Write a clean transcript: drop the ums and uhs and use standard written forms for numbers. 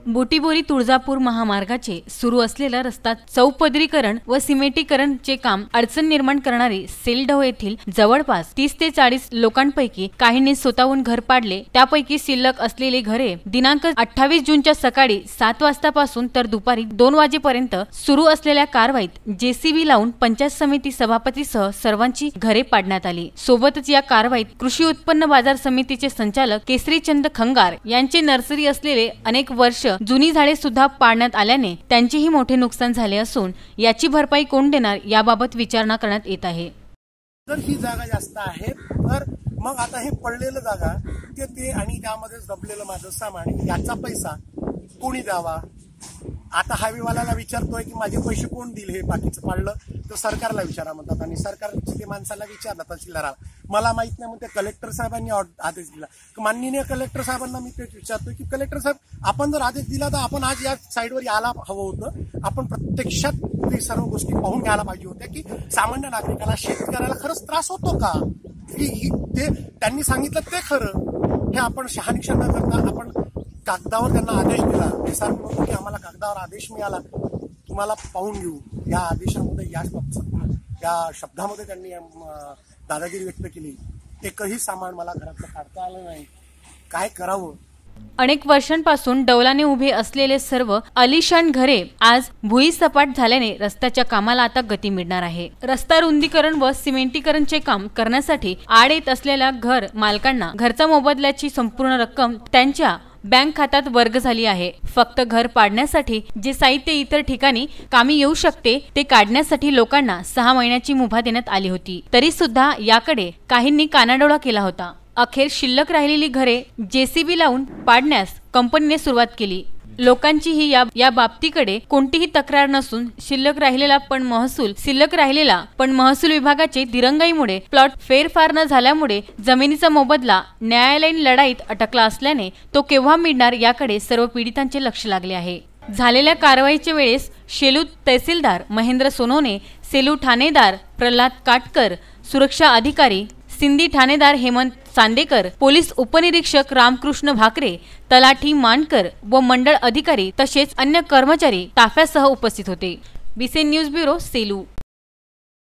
बुटीबोरी तुळजापूर महामार्गाचे सुरू असलेला रस्ता चौपदरीकरण व सिमेंटीकरणचे काम अडचण निर्माण करणारी सेलढव येथील जवळपास 30 ते 40 लोकांपैकी काहींनी स्वतःहून घर पाडले। त्यापैकी शिल्लक असलेली घरे दिनांक 28 जूनच्या सकाळी 7 वाजतापासून तर दुपारी 2 वाजेपर्यंत सुरू असलेल्या कारवाईत जेसीबी लावून पंचायत समिती सभापतीसह सर्वांची घरे पाडण्यात आली। सोबतच या कारवाईत कृषी उत्पन्न बाजार समितीचे संचालक केसरीचंद खंगार यांचे नर्सरी असलेले अनेक वर्ष जुनी झाडे सुद्धा पाडण्यात आल्याने त्यांचेही मोठे नुकसान झाले असून याची भरपाई कोण देणार याबाबत विचारणा करण्यात येत आहे। तर ही जागा जास्त आहे तर मग आता हे पडलेलं जागा ते आणि त्यामध्ये दबलेलं माझं सामान याचा पैसा कोणी द्यावा। आता हायवेवाल्याला विचारतोय की माझे पैसे कोण देईल, हे बाकीचं पाडलं तर सरकारला विचारा म्हणतात आणि सरकारच्या ते माणसाला विचारलं तहसीलदाराला, मला माहित नाही म्हणते। कलेक्टर साहेबांनी आदेश दिला, माननीय कलेक्टर साहेबांना मी तेच विचारतोय की कलेक्टर साहेब आपण जर आदेश दिला तर आपण आज या साईडवर यायला हवं होतं, आपण प्रत्यक्षात ते सर्व गोष्टी पाहून घ्यायला पाहिजे होत्या की सामान्य नागरिकाला शेतकऱ्याला खरंच त्रास होतो का, ते त्यांनी सांगितलं ते खरं, हे आपण शहानिशा न करता आपण कागदावर त्यांना आदेश दिला। ते सांगतो की आम्हाला कागदावर आदेश मिळाला, तुम्हाला पाहून घेऊ। या आदेशामध्ये या शब्दामध्ये त्यांनी दादागिरी व्यक्त केली। एकही सामान मला घरातलं काढता आलं नाही, काय करावं। अनेक वर्षांपासून डौलाने उभे असलेले सर्व आलिशान घरे आज भुईसपाट झाल्याने रस्त्याच्या कामाला आता गती मिळणार आहे। रस्ता रुंदीकरण व सिमेंटीकरणचे काम करण्यासाठी आड येत असलेल्या घर मालकांना घरचा मोबदल्याची संपूर्ण रक्कम त्यांच्या बँक खात्यात वर्ग झाली आहे। फक्त घर पाडण्यासाठी जे साहित्य इतर ठिकाणी कामी येऊ शकते ते काढण्यासाठी लोकांना 6 महिन्याची मुभा देण्यात आली होती, तरी सुद्धा याकडे काहींनी कानाडोळा केला होता। अखेर शिल्लक राहिलेली घरे जेसीबी लावून पाडण्यास कंपनीने सुरुवात केली। लोकांचीही या बाबतीकडे कोणतीही तक्रार नसून शिल्लक राहिलेला पण महसूल विभागाचे दिरंगाईमुळे प्लॉट फेरफार न झाल्यामुळे जमिनीचा मोबदला न्यायालयीन लढाईत अटकला असल्याने तो केव्हा मिळणार याकडे सर्व पीडितांचे लक्ष लागले आहे। झालेल्या कारवाईच्या वेळेस शेलू तहसीलदार महेंद्र सोनवणे, सेलू ठाणेदार प्रल्हाद काटकर, सुरक्षा अधिकारी सिंधी ठाणेदार हेमंत चांदेकर, पोलीस उपनिरीक्षक रामकृष्ण भाकरे, तलाठी मानकर व मंडळ अधिकारी तसेच अन्य कर्मचारी ताफ्यासह उपस्थित होते। BCN news bureau, Selu.